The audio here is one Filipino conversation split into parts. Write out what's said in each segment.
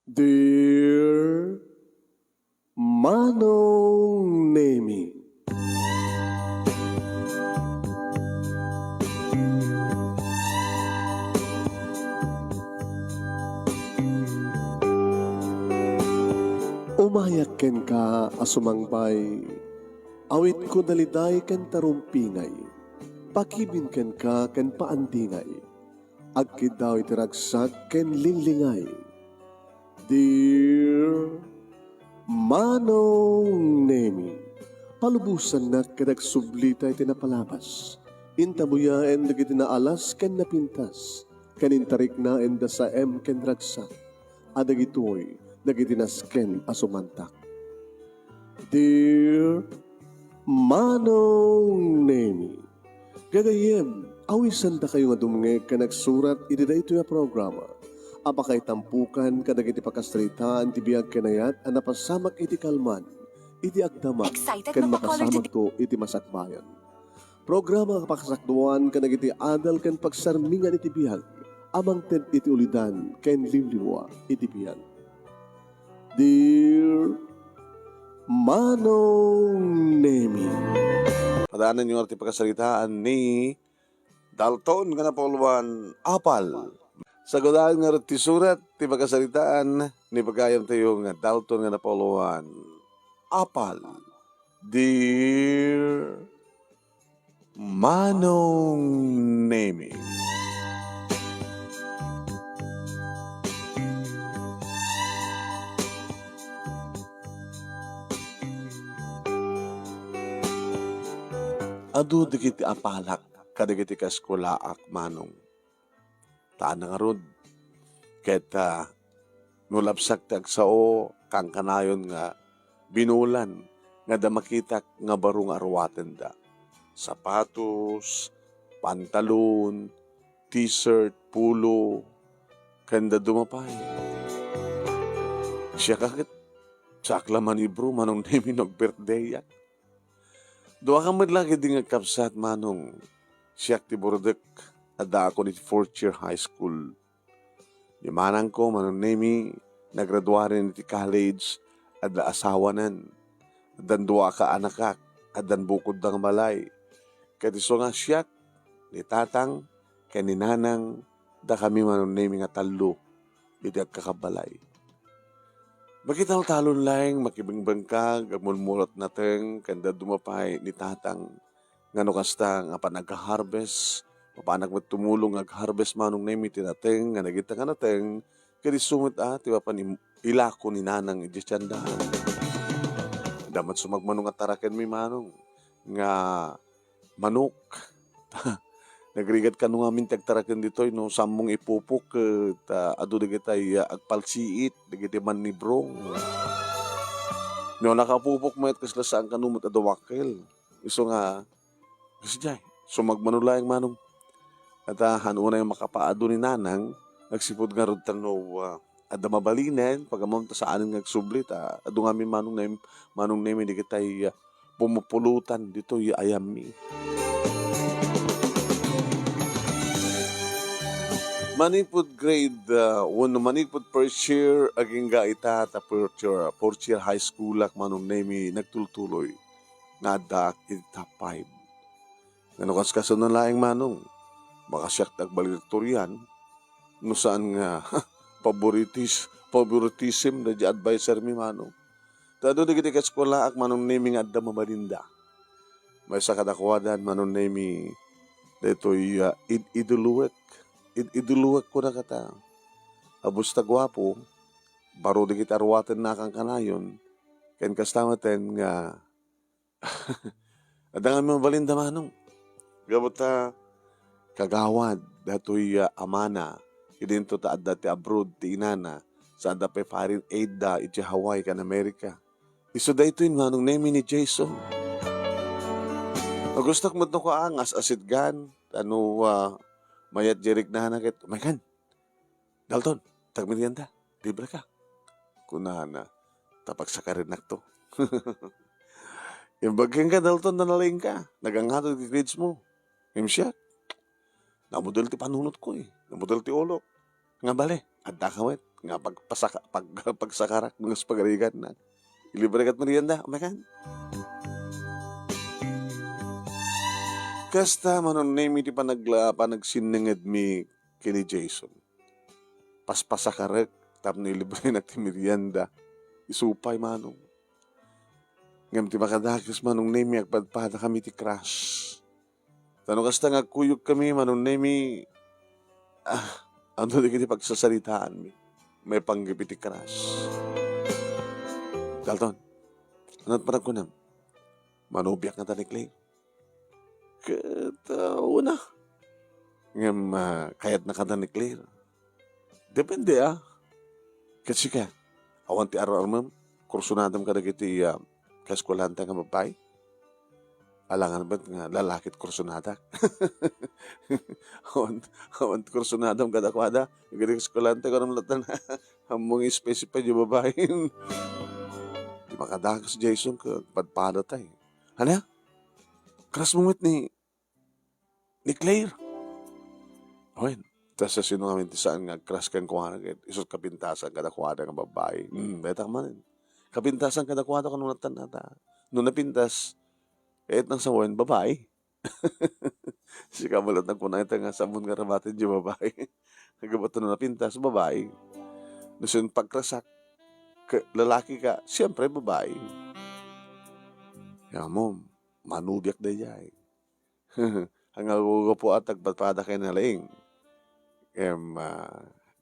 Dear Manong Nemi, umayak ken ka asumangbay, awit ko daliday ken tarumpingay, pakibin ken ka ken paandingay, agkid daw itiragsak ken linglingay. Dear Manong Nemi, palubusan na kadag sublita iti napalabas. Intabuya en dagiti naalas ken napintas. Kanintarik na en da sa ken ragsak. Adagitoy dagiti nasken asumantak. Dear Manong Nemi, gagayem, awisan da kayo nga dumnge ka nagsurat iti dayto nga programa. Apakay tampukan kadag iti pakastritaan ti biyag kanayat a napasamak iti kalman, iti agdama, ken makasamak to iti masakbayan. Programa kapakasakduan kadag iti adal ken pagsarmingan iti biyag, amang ted iti ulidan ken liwliwa iti biyag. Dear Manong Nemi, Padaanan yung arti pagkasalitaan ni Dalton nga napuluan apal. Sa godaan nga ti surat ti pagkasalitaan ni pagayam tayo nga Dalton nga napuluan apal. Dear Manong Nemi, adu dikiti apalak kadagiti kaskulaak manong. Taan nga rod. Ket nulapsak tagsao kang kanayon nga binulan nga damakitak nga barong arwaten da. Sapatos, pantalon, t-shirt, pulo, kanda dumapay. Siya kakit sakla manibro manong nemi birthday yak. Doa ka madlagi di nga kapsat manong siyak ti burdek ada ako ni 4th year high school. Yung manang ko, manong nemi, nagraduarin ti college, ada asawanan, adan dua ka anakak, adan bukod ng malay. Katiso nga siyak, ni tatang, kay ni nanang, da kami manong nemi nga talo, iti agkakabalay. Makital-talon lang, makibangbang ka, gamulmulot natin, kanda dumapay ni tatang, nga no kasta nga pa nag-harvest, papanak tumulong ag-harvest manong nemi tinateng, nga nagita nga nateng, kaya sumit tiwa pa ni ilako ni nanang idisyandahan. Damat sumagmanong at taraken mi manong, nga manok. Nagrigat ka nung amin tagtaraken dito, no, samong ipupok, ado na kita agpalsiit, na kita man ni brong. No, nakapupok mo at kaslasaan ka numot adawakil. Iso nga, kasi jay, sumagmanulayang manong, at hanuna yung makapaado ni nanang, nagsipod nga rin tanaw, ada mabalinen, pagamam ta saan nga nagsublit, ado nga mi manong nemi, di kita pumupulutan dito, ayam mi. Manipod grade 1, manipod first year, aging ga ita, ta fourth year high school, ak manong nemi, nagtultuloy, nga dak ita 5. Nga nukas kasunod laing manong, baka siyak tagbaliktorian, no saan nga, favoritism na di advisor mi manong. Tado di kita kaskola ak manong nemi nga adda mamalinda. May sa kadakwadan manong nemi, dito'y iduluwek. Iduluwek ko na kata. Abos ta gwapo, baro di kita arwaten na kang kanayon, ken kastamaten nga, adda nga mamalinda manong. Gabot ta, kagawad, dato'y amana, idinto ta adda ti abroad, ti inana, sa adda pe foreign aid da, iti Hawaii kan Amerika. Iso da ito yun, manong nemi ni Jason. Nagustak mo ito ko angas, asid gan, mayat jerik na hanakit, mayan, Dalton, tagmerienda, libre ka. Kunahan na, tapag sa karinak to. Yung bageng ka, Dalton, nanaling ka, nagangatod di grades mo. Yung siya, namudal ti panunot ko Namudal ti ulo. Nga bale, Adda ka met, nga pagsakarak, mga spagarigan na. Ilibre kat merienda, umekan. Kasta manon name iti panagsininged mi kini Jason. Paspasakarek, tapno ilibre na ti merienda. Isupay manong. Ngam ti makadakis manong name agpadpada kami ti crush. Tanong kasta nga kuyog kami manong name ano di kiti pagsasalitaan mi. May panggipit ti crush. Dalton, ano't parang kunam? Manubiak na tanik Clay. Katawa na. Ngam kayat na kata ni Claire. Depende Kasi ka, awan ti araw-araw kursunadam ka na kiti kaskulanta nga babay. Alangan ba't nga lalakit kursunada? awan ti kursunadam kadakwada. Yung kaskulanta ka naman latan hamong specify yung babae. Di makadakas Jason ka padpada tayo. Ano? Kras mongit ni Claire. Owen, tas sa sino kami ti saan nga kras kang kuha na isos kapintasan kadakwada nga babae. Betang man. Kapintasan kadakwada ka nung natanata. Nung napintas, nang sawan, babae. Si kamalat ng kunay nga samon nga rabatin di babae. Nagabato nung napintas, babae. Nung pagkrasak, lalaki ka, siyempre babae. Kaya mo, manubiak na jay. Ang agugo po at agpadpada kayo na laing.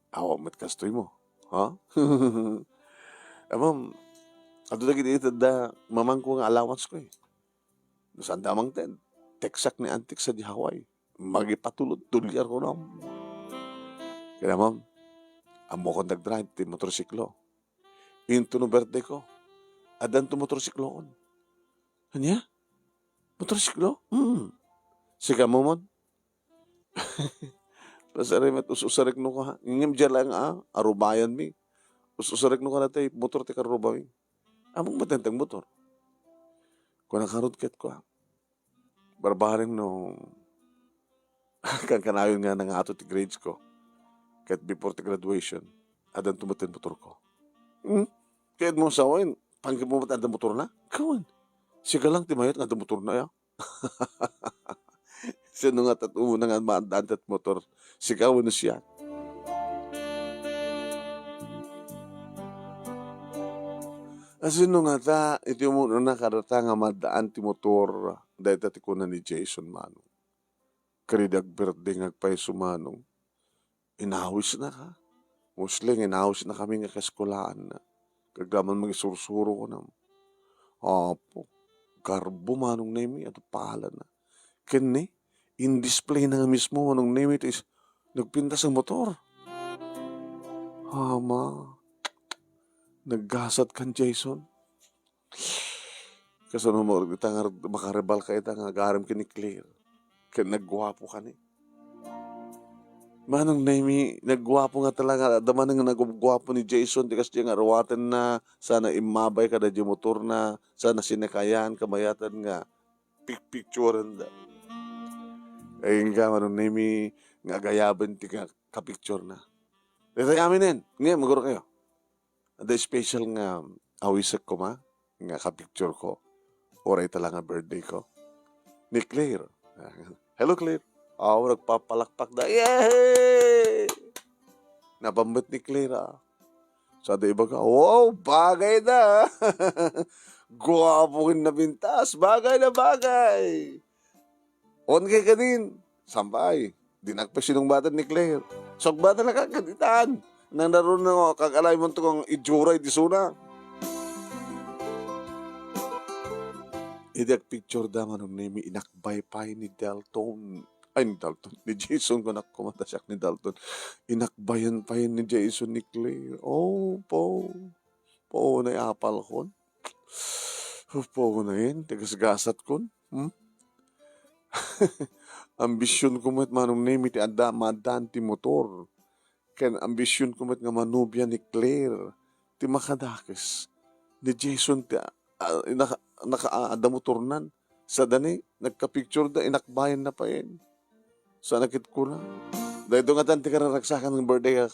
Awamit kastoy mo. Ha? Amam, ato na ginitid na mamang ko nga allowance ko Saan damang ten, teksak ni antik sa di Hawaii. Magipatulod, tulyar ko na. Kaya ma'am, amo ko nag-drive, ti motorsiklo. Into no birthday ko, adan to motorsiklo kon. Kanya? Motorsiklo? Siga mo man. Pasari met ususarik no ka. Ingim dyan lang arubayan mi. Ususarik no ka na tayo, motor ti karuba mi. Among matentang motor. Kung nakarudket ko barbaring no kang kanayon nga nga ato ti grades ko. Kahit before ti graduation, adan tumatin motor ko. Kahit mo sa akin, panggil mo matanda motor na? Kawan. Siga lang timayot nga motor na ya. Sino nga tatumo na nga maandantat motor. Sigaw na siya. Sino nga ta, iti mo na karata nga madaan ti motor dahil tati ko na ni Jason Manong. Karidag birthday ngagpay sumanong. Inawis na ka. Musling, inawis na kami nga kaskulaan na. Kaglaman mga sursuro ko na. Apo, garbo manong name at pahala na. Kani, in-display na nga mismo manong name it is nagpinta sa motor. Hama, naggasat kan Jason. Kasi mo makarebal ka ita nga garam kini Claire. Kaya nagwapo ka ni. Manong name nagwapo nga talaga. Daman nga nagwapo ni Jason. Di kasi nga rawatan na sana imabay ka na di motor na sana sinakayan kamayatan nga picturean da. Ayun ka manong name nga gayaban ti ka picture na. Dito aminin. Ngayon maguro kayo. The special nga awisak ko nga ka-picture ko. Oray talaga birthday ko. Ni Claire. Hello, Claire. Nagpapalakpak na. Yay! Napambit ni Claire. Sa iba ka, wow, bagay na. Guwapo rin na bintas. Bagay na bagay. On kay ka din. Sampay. Dinagpasinong bata ni Claire. Sok bata na kakaditaan. Nang naroon na kakalay mo ito kong ijuray di suna. Idak picture da manong name inakbay-pay ni Dalton. Ay, ni Dalton. Ni Jason ko nakumata siya ni Dalton. Inakbayan pa yun ni Jason ni Claire. Oh, po. Po, naiapal ko. Po na yun. Tigasgasat ko. Ambisyon ko mo't manong name iti madaan ti motor. Ken ambisyon ko mo't nga manubya ni Claire. Ti makadakis. Ni Jason ti naka-ada motornan. Sa dani, nagka-picture da, inakbayan na pa yun. Sa nakit ko na. Dahil doon nga tanti ka raragsakan ng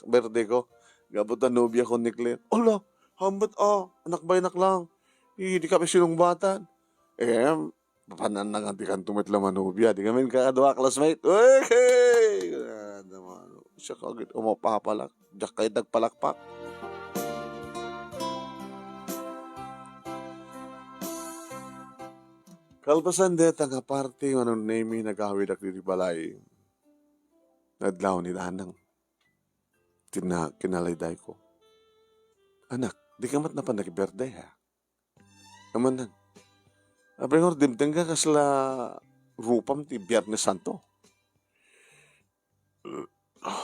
birthday ko. Gabot na nobya ko ni Claire. Ala, hambat anak ba anak lang. Hindi kami sinungbatan. Papanan na nga di kan tumit laman nobya. Di kami kakadwa classmate. Hey! Siya kagit umapapalak. Diyak kayo nagpalakpak. Kalpasan deta nga parte nga nung name nagawid ak diri balay. Nadlaw ni Danang. Kinalayday ko. Anak, di ka mat na pa nag-birthday ha? Aman nan. Abay nga dimteng ka kasla rupam ti Biyernes Santo.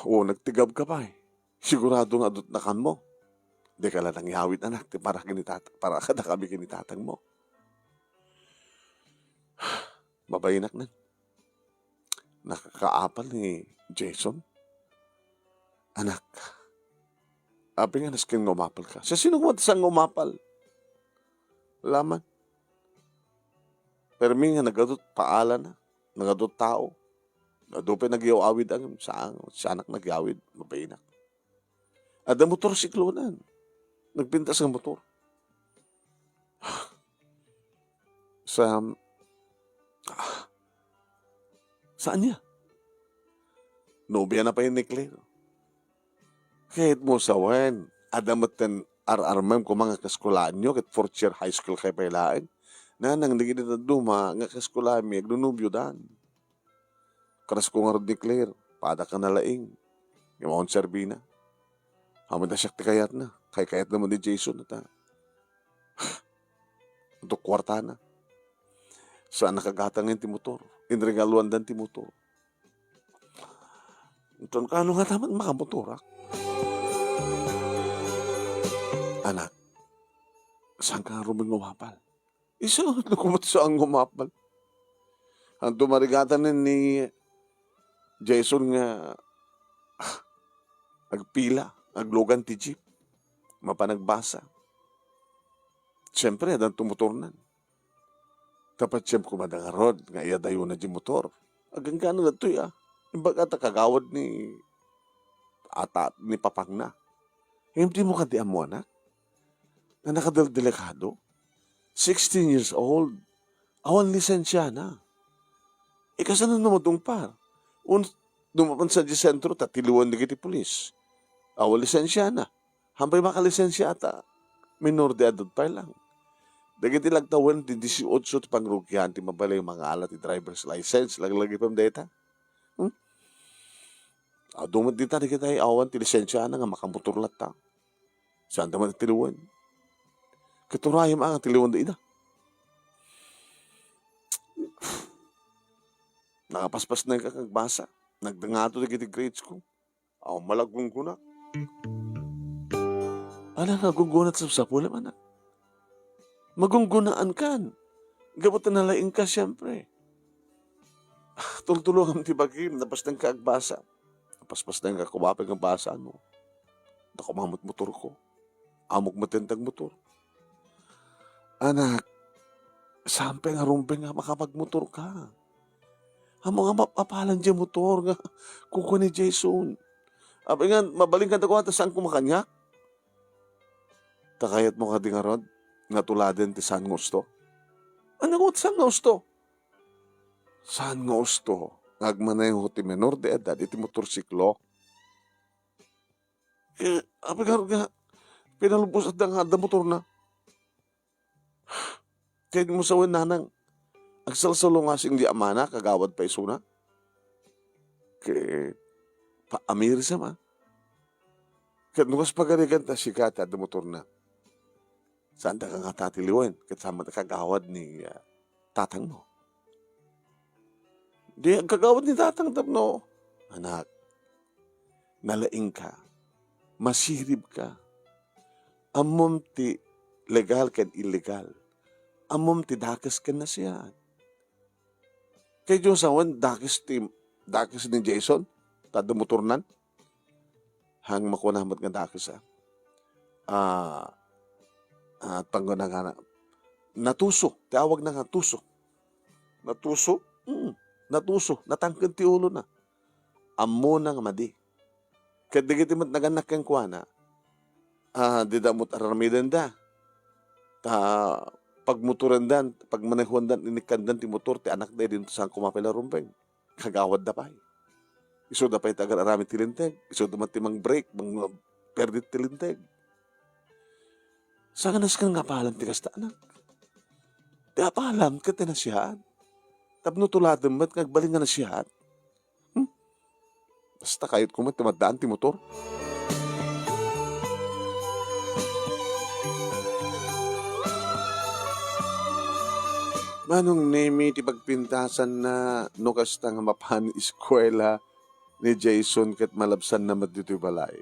Nagtigab ka pa eh. Sigurado nga adot na kan mo. Di ka lang nangyawit anak, para kada kami kinitatang mo. Babayinak nan. Nakakaapal ni Jason. Anak, abi nga nasking ngumapal ka. Sa sino mo sang ngumapal? Laman. Pero mi nga nagadot paala na. Nagadot tao. Nadope nagyawawid ang sa anak nagyawid. Mabayinak. Ada motor siklonan. Nagpintas ng motor. Saan niya? Nobya na pa yun ni Claire. Kahit mo sawan, adamatan ar-armam ko mga kaskulaan nyo, kahit fourth year high school kayo pailaan, na nang naging na duma, nga kaskulaan mi, agnunubyo dan. Karas ko nga rin ni Claire, pada ka nalaing, yung mga serbina. Hamad na siya kayat na, kayat naman ni Jason na ta. Ito kwarta na. Saan nakagatangin ti motor, inregaluan dan ti motor. Ito, kano nga taman makamotorak? Anak, saan ka ruming ngumapal? Isa, nakumot sa ang ngumapal. Ang tumarigatan ni Jason nga agpila, aglogan ti jeep, mapanagbasa. Siyempre, adang tumuturnan. Tapat siyem kumadangarod, nga iya dayo na di motor. Agang gano'n na ito Imbag ata kagawad ni Papang na. Hindi mo ka di amo anak? Na nakadaldelikado, 16 years old, awan lisensya na. Ikasan na naman par. Dumapan sa sentro, tatiluan na kiti pulis. Awan lisensya na. Hampay makalisensya ata. Minor de adult pa lang. Dagiti lagtawan, di 18 ti pangrugyan, ti mabalay mga alat, ti driver's license, laglagi pang data. Dumad dita, di kita awan, ti lisensya na nga makamotor lata. Saan naman tiluan? Katurayam ang tiliwan da ina. Nakapaspas na yung kakagbasa. Nagdangato na kiti grade school. Malagong kuna. Nagunggunat sa sapula man. Magunggunaan kan. Gabot na nalaing ka siyempre. Tultulungan ti bagim. Napas ng kaagbasa. Napaspas na yung kakumapag ang basa mo. Nakumamot motor ko. Amok matentang motor. Anak, sampe nga rumpeng nga makapagmotor ka. Ang mga mapapalan dyan motor nga kuko ni Jason. Abay nga, mabaling ka na saan kumakanyak? Takayat mo ka di nga rod, nga tuladen ti saan gusto. Ano ko saan gusto? Saan gusto? Ngagmanay ho ti menor de edad, iti motorsiklo. Abay nga, pinalubos at nga motor na. Kaya mo sa nanang, agsalsalo nga sing di amana, kagawad pa isuna. Kaya, paamir sa ma. Kaya nungas pagarigan ta sikat at motor na. Saan ta ka nga tatiliwan? Kaya sama ta kagawad ni tatang mo. Di, ang kagawad ni tatang no. Anak, nalaing ka, masirib ka, amom ti legal kan illegal. Amom ti dakas ka na siya. Kaya Diyos awan, dakas ni Jason, tada motornan. Hang makunamat nga dakas tanggo na nga na. Natuso, tawag na nga tuso. Natuso? Natuso, natangkad ti ulo na. Amo na nga madi. Kaya digiti mat naganak kang kuwana, di damot aramidan da. Ta pagmotoran dan, pagmanehuan dan, inikandan ti motor, ti anak da din saan kumapila rumpeng. Kagawad da pa. Iso da pa itagar aramid tilinteg. Iso da matimang break, mga perdit tilinteg. Saan nas ka nga pahalam ti kasta anak? Di apahalam ka ti nasiyaan. Tapno tuladan ba't kagbaling nga nasiyaan? Basta kayot kumat tumadaan ti motor. Manong nemi ti pagpintasan na no kasta nga mapan eskwela ni Jason ket malabsan na dito'y balay.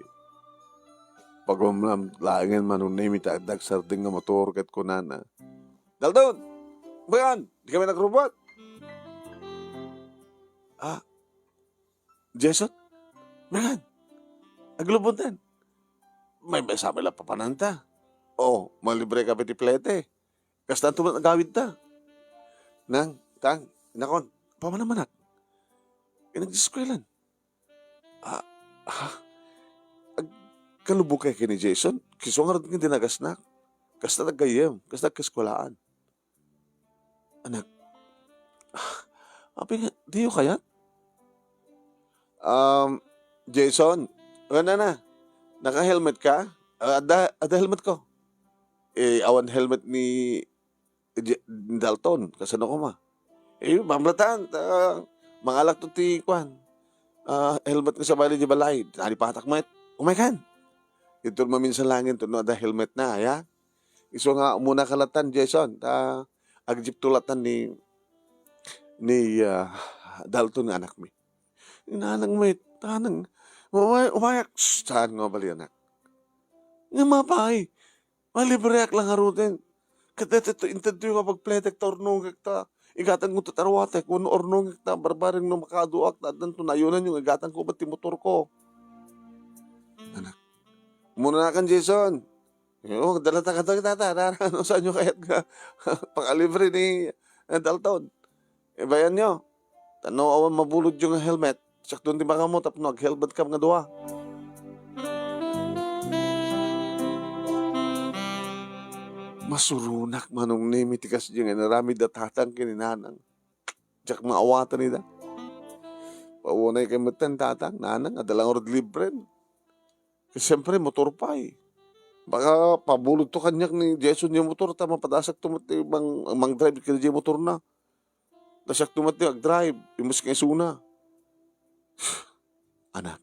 Pagumlam langin manong nemi ti agdag sarding nga motor ket kunana. Daldon! Bayan! Di kami nagrobot! Ah, Jason? Bayan! Aglubutan! May sabi lang papananta. Oh, malibre ka piti plete. Kasta tumat nagawid ta. Nang, tang, inakon, pamanaman nag-eskwelahan. Kalubog kay kini Jason, kisong nga rin dinagasnak. Kasta nagkayem, kasta nagkaskwalaan. Anak, api nga, di yung kayat? Jason, ganda na, naka-helmet ka? Ada helmet ko. Awan helmet ni Dalton, kasano ko ma. Mamlatan, mangalak to ti kwan. Helmet ko sa bali di balay. Ani patak mo umaykan. Ito maminsan langin to no ada helmet na, ya. Iso nga muna kalatan, Jason. Agjip tulatan ni Dalton nga anak mi. Inanang mo tanang umayak. Saan nga bali anak? Nga mapay. Malibreak lang harutin. Kadeto interview ka pagpletek ta ornong ta. Igatang ko tatarwate kung ornong ta barbaring no makaduak ta dan tunayunan yung igatang ko ba't motor ko. Anak. Muna na kan Jason. Yo, dalata ka ano saan nyo kayat ka pakalibre ni Dalton. Bayan nyo. Tanaw awan mabulod yung helmet. Sakto di baka mo tapno helmet ka mga duwa. Masurunak manong nemi tikas diyang naramid at hatang kininanang. Diyak maawatan nila. Paunay kay matan tatang, nanang, adalang orad libren. Kasi siyempre, motor pa eh. Baka pabulod to kanyak ni Jason yung motor, tama padasak tumati, mang drive ka yung motor na. Dasak tumati, mag-drive, imus kay suna. Anak,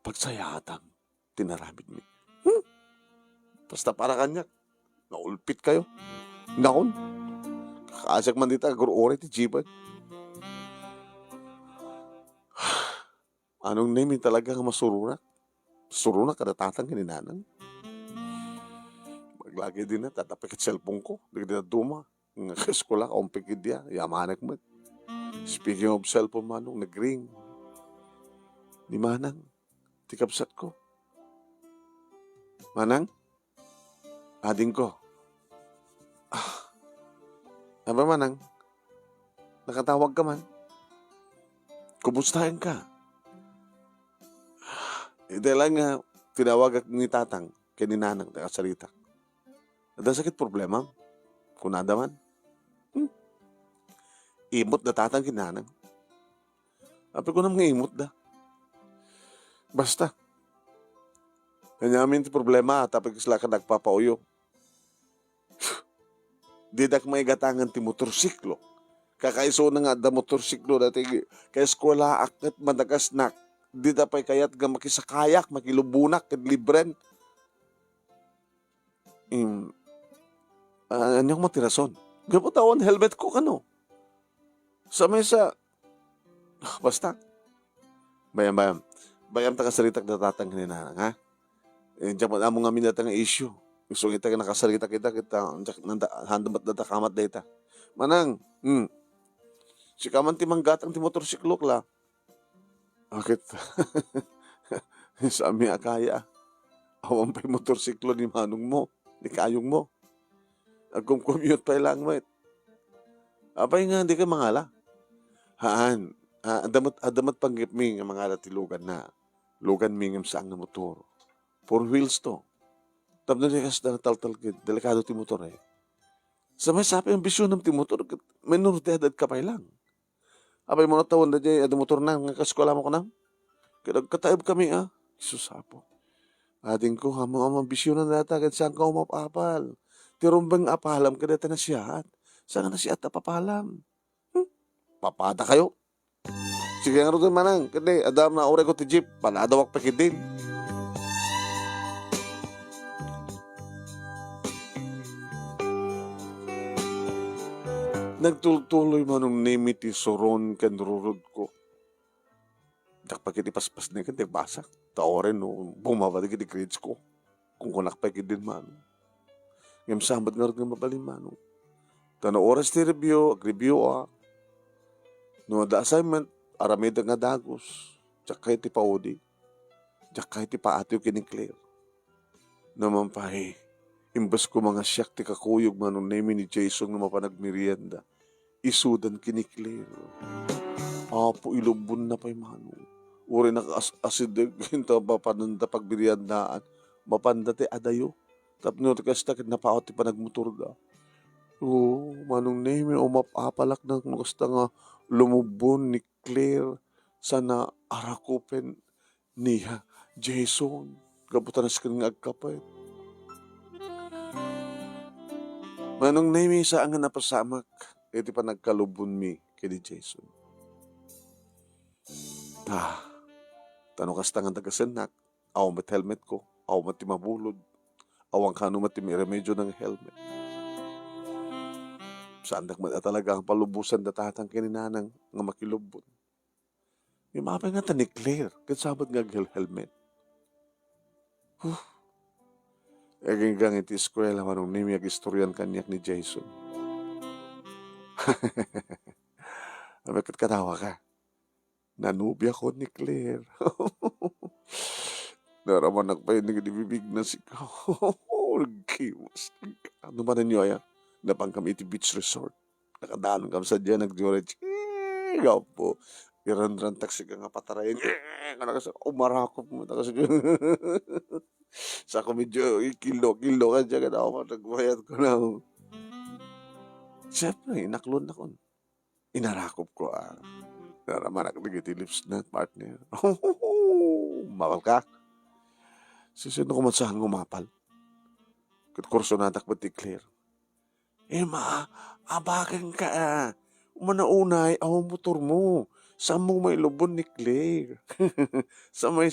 pagsayatang, tinaramid mi. Basta para kanyak. Naulpit kayo. Nakon. Kakasyak man dita, guru-ore ti jiban. Anong name talaga nga masurunak? Surunak kada tatang kininanang. Maglagi din na, tatapik at cellphone ko. Di na duma. Nga kaskola, kaumpikid dia. Yamanak mo. Speaking of cellphone manong, nag-ring. Di manang. Tikapsat ko. Manang? Ading ko. Aba manang, nakatawag ka man. Kumustahin ka. Ito lang nga, tinawag ni tatang, kininanang, nakasalita. Ada sakit problema, kunada man. Imot na tatang kinanang. Api ko na mga imot da. Basta. Kanyamin ti problema, tapos sila ka nagpapauyo. Didak may gatangan ti motorsiklo. Kakaiso na nga da motorsiklo dati kay eskwela akit madagasnak. Di da pa'y kayat ga makisakayak, makilubunak, kadlibren. Anyang matirason. Gaputawan helmet ko kano. Sa mesa. Basta. Bayam. Bayam ta kasalitak na tatang hininanang, ha? Diyan mo nga minata nga issue. Gusto kita nakasalita kita handamat data kamat data. Manang, si kaman ti manggatang ti motorsiklo la. Bakit? Sa ami akaya. Awan pa'y motorsiklo ni manong mo, ni kayong mo. Agkum-commute pa lang mo. Apay nga, hindi ka mangala. Haan, adamat panggip mi nga mangala ti lugan na. Lugan mi ngam saan nga motor. 4 wheels to. Tapno di kas na taltal kid, delikado ti motor eh. Sa may sabi ang bisyon ng ti motor, menor de edad ka pa lang. Abay mo na tawon na di, ada motor na, nga kaskola mo ko na. Kaya kataib kami Susapo. Ading ko, hamang bisyon na data, kahit saan ka umapapal. Tirumbang apalam ka data na siya. Saan na siya at apapalam? Papada kayo. Sige nga rin manang, kasi adam na ore ko ti jeep, panadawak pa kidin. Nagtuloy manong name ti soron kan rurod ko. Dakpag iti paspas na kan, basak. Taoren no, bumaba di kiti grades ko. Kung kunak pa kidin man. Ngam sambat nga rin nga mabalin man. Tano oras ti review, review no, the assignment, aramida nga dagos. Tsaka iti paudi. Tsaka iti paatiw kiniklear. Naman pa imbas ko mga siyak ti kakuyog manong name ni Jason na mapanagmerienda. Isudan kiniklear. Apo ilubon na pa'y manong. Uri nakasidig hinta papananda pagbiriandaan. Mapanda ti adayo. Tapno ti kasta kat napaot ti panagmotor da. Oo, manong name o mapapalak ng kasta nga lumubon ni Claire sana arakupen niya Jason. Kabutan na siya nga agkapay. Manong name sa nga napasamak. Iti pa nagkalubon mi kini Jason. Tanong kasta nga tagasenak. Aw mat helmet ko. Aw mat mabulod. Awang kano mat remedyo ng helmet. Saan talaga ang palubusan datatang kininanang nga makilubon. May mapay nga ni Claire. Kasabat nga helmet. Eging gang iti eskwela manong nimiyag istoryan kanyak ni Jason. Bakit katawa ka? Nanubya ko ni Claire. Naraman nagpahinig ni bibig na sigaw. Nagkiwas. Ano ba ninyo napang kami iti beach resort. Nakadanon kami sa dyan, nag-jorage. Ikaw po. Iran-rantak siya nga patarayin. Umarakop mo. Sa ako medyo, kilo ka dyan. Nagbayad ko na. Siyempre, inaklon na ko. Inarakop ko Naraman nakabigay lips na partner. Mapal ka. Sisino ko man saan ngumapal. Kurso natak ba ti Claire? Abagan ka Manaunay, ang motor mo. Saan mo may lubon ni Claire? Sa may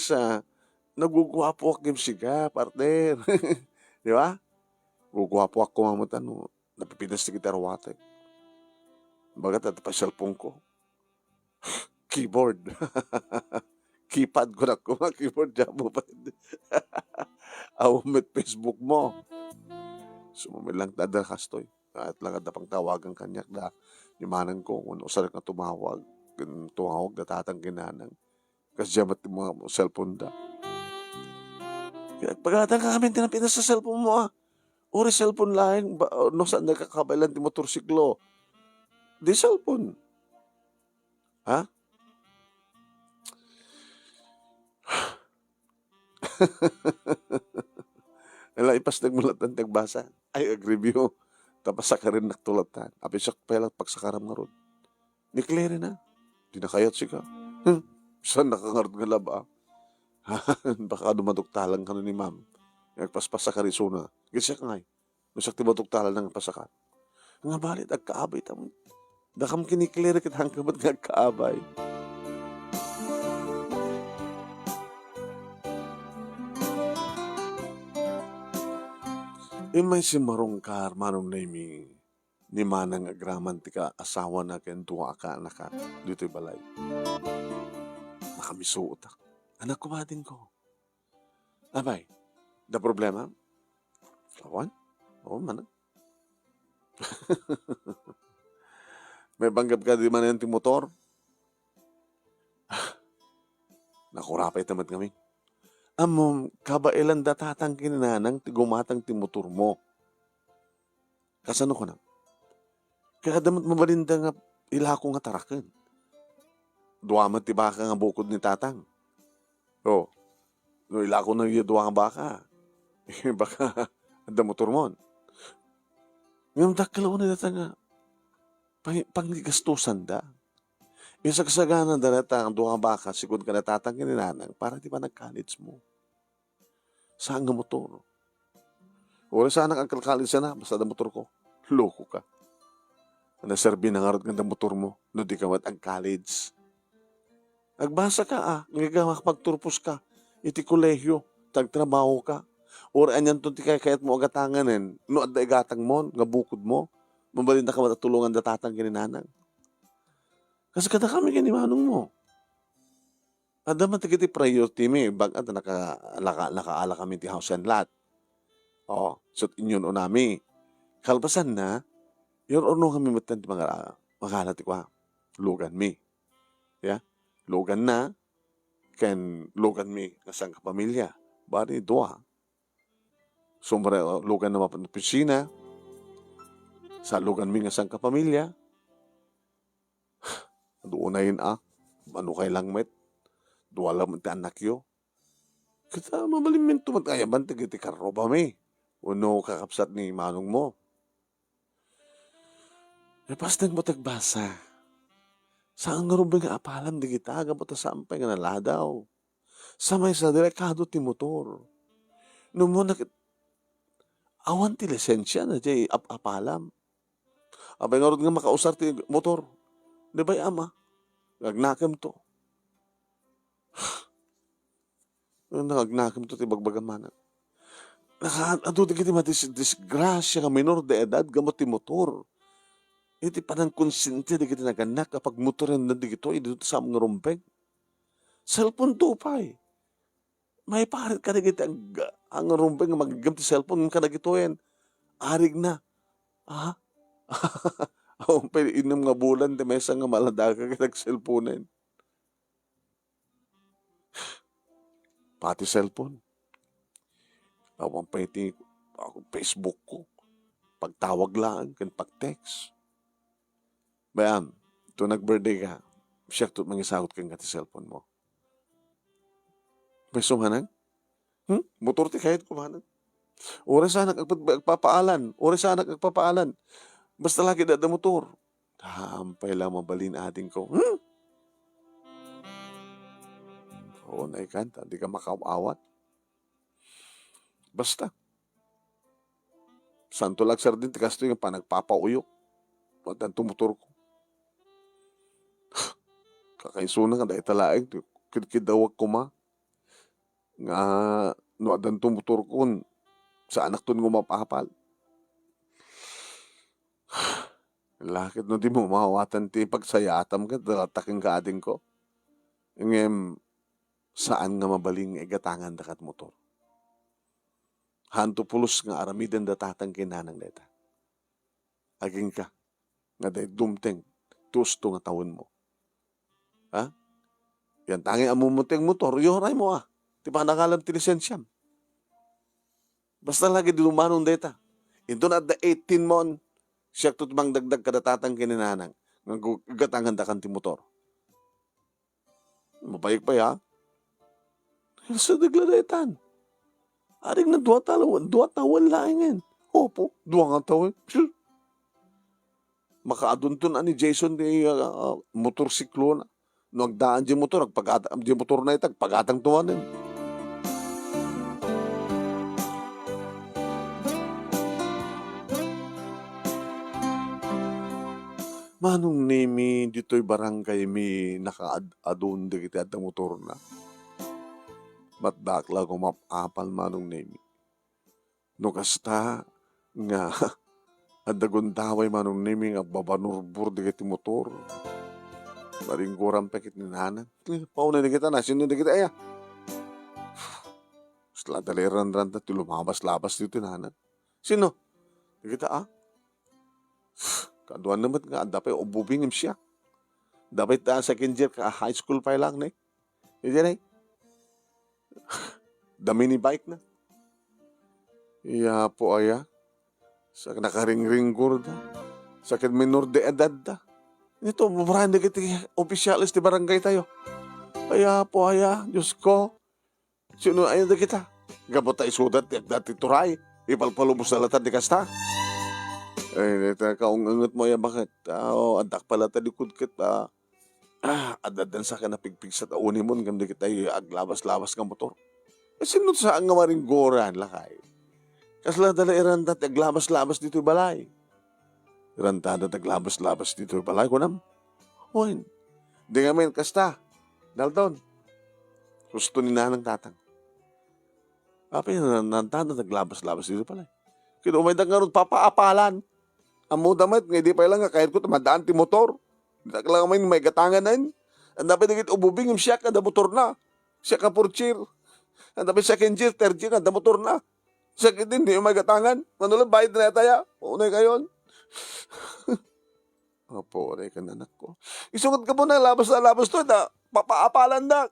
nagugwapo ak siga, partner. Di ba? Gugwapo ako mamutan mo. Napipinas ti gitarwate. Bagat at pa cellphone ko. Keyboard. Keypad ko na ko. Keyboard dyan mo pa. Awamit Facebook mo. Sumamilang dadakastoy. At lang at pang tawagan kanyak da. Imanan ko kung usarik na tumawag. Tumawag na tatang ginanang. Kasi dyan mati mga cellphone da. Pagkatang kami tinapinas sa cellphone mo Uri cellphone line. No saan nagkakabalan ti motorsiklo. Di cellphone. Ha? Nala ipas nagmulat ng tagbasa. Ay, agribyo. Tapos sa rin naktulatan. Apisak pa lang pagsakaram nga ron. Ni Claire na. Di na kayat siya. Saan nakangarot nga laba? Baka dumaduktalan ka ni ma'am. Nagpaspas sa karisuna. Gisya ka ngay. Nusak ti maduktalan ng pasakan. Nga balit, agkaabay tamo. Dakam kiniklear kit hangkabat nga agkaabay. May si marongkar manong naimi ni manang agraman ti ka asawa na ken tuwa ka anak dito'y balay. Nakamisuot ak. Anak ko madin ko. Abay, da problema? Flawan? Oo man. May banggap ka di man yung motor? Nakurapay tamad kami. Amom, kabailan datatang kinanang tigumatang ti motor mo. Kasano ko na? Kaya damat mabalinda nga ilako nga tarakan. Duwamat ti baka nga bukod ni tatang. No ilako na yung duwa nga baka. Baka ada motor mo. Ngayon dakalaw na data nga, panggastusan da. Isa kasagana da data ang duha baka, sigod ka natatang kininanang, para di ba nag-college mo? Saan nga motor? Wala sana kang college na, basta da motor ko. Loko ka. Naserbi na nga rin motor mo, no di ka mat ang college. Agbasa ka nga makapagturpos ka, iti kolehyo, tagtrabaho ka. Or anyan to ti kayat mo agatanganin, no adda igatang mo, nga bukod mo, mabalin na ka matatulungan datatang kininanang. Kasi kada kami kinimanong mo. Ada man tigiti priority mi, bag at nakaala kami ti house and lot. So inyon o nami. Kalpasan na, yun orno kami matan ti mga ti kwa, lugan mi. Yeah? Lugan na, ken lugan mi kasang kapamilya. Bari doa. Sumbre lugan na mapan pisina, sa lugan mi kasang kapamilya. Doon na yun ano kay lang met, duwala mo ti anak yo. Kita mabalimin tumat kaya bantig iti karoba mi. Uno kakapsat ni manong mo. Pastan mo tagbasa. Saan nga rin nga apalam di kita, gamot sampay nga naladaw. Samay sa direkado ti motor. No mo awan ti lisensya na jay apalam. Abay nga rin nga makausar ti motor. Di ba ama? Nagnakim to. Nagnakim to ti bagbagamanan. Ado di kiti disgrasya nga minor de edad gamot ti motor. Iti panang konsente di kiti naganak kapag motorin na di kito, ito sa mga rumpeng. Cellphone to pa May parit ka na kiti ang rumpeng magagam ti cellphone ka na kito yan. Arig na. Pwede inom nga bulan, di mesa nga maladaga ka nag-cellphone. Pati cellphone. Awang pwede Facebook ko. Pagtawag lang, kan pag-text. Bayam, ito nag-birthday ka, siya ito mangisagot kang kati cellphone mo. May sumanang? Motor ti kahit kumanan. Oras sana agpapaalan. Basta lagi da motor. Hampay lang mabalin ating ko. Oo, naikanta. Di ka makaawat. Basta. Santo lang sir din, tikas ito yung panagpapauyok. Pagdan tumutor ko. Kakaisunan nga dahil talaing. Kidawag ko ma. Nga, no adan tumutor ko sa anak to nga mapapal. Lakit no di mo mawatan ti pagsayatam ka, dalataking ka ading ko. Ngem, saan nga mabaling igatangan dakat motor? Hanto pulos nga aramidan datatang kinanang deta. Aging ka, nga day dumteng, tusto nga tawon mo. Yan tangi amumuteng motor, yoray mo Di ba nakalam ti lisensyam? Basta lagi dilumanong deta. Ito na at the 18 mon, siya tutubang dagdag kadatatang kininanang, nga gatangan da kan ti motor. Mapayik pa Sa dagladetan. Aring na duwa tawon laingin. Opo, duwa nga tawon. Makaadunton ani Jason di motorsiklo na. No agdaan di motor, di motor na itag, pagatang tuwanin. Manong nimi, dito'y barangay mi nakaadun di kita at motor na. Matdakla ko mapapal manong nimi. No kasta nga adaguntaway manong nimi nga babanurbur di kita motor. Maringguran pa kit ni nanan. Pauna di kita na, sino di kita Sala daliran-ran na lumabas-labas dito nanan. Sino? Di kita Kaduan naman nga, dapat ububingim siya. Dapat second year ka, high school pa lang, Hindi dami ni bike na. Iya po sa nakaring-ringgur da. Sa minor de edad da. Ito, mumurahan na kita opisyalis di barangay tayo. Diyos ko. Sino ayun na kita? Gabot ta isudat, tiyak dati turay. Ipalpalubos na latan di kasta. Eh, kaungangot mo yan, bakit? Antak pala ta likod kita. Adadan sa ka napigpig sa tauni mo, ganda kita aglabas-labas ng motor. Eh, sinunod sa ang ngamaring goran, lakay. Kasla dala iranda, aglabas-labas dito balay. Iranda na aglabas-labas dito balay ko nam. Hoy, di nga men kasta. Dalton, gusto ni nanang tatang. Apa yun, nantana naglabas-labas dito pala. Kino may nga ron papaapalan. Amo damat, nga di pa lang nga kahit ko tamadaan ti motor. Di lang may gatangan na yun. Ang dapat nagit ububing yung siya ka da motor na. Siya ka porchir. Ang dapat second year, third year, da motor na. Siya ka din, di yung may gatangan. Manulang bayad na taya. Unay kayon. Opo, oray ka na anak ko. Isungat ka po na labas to. Da, papaapalan na.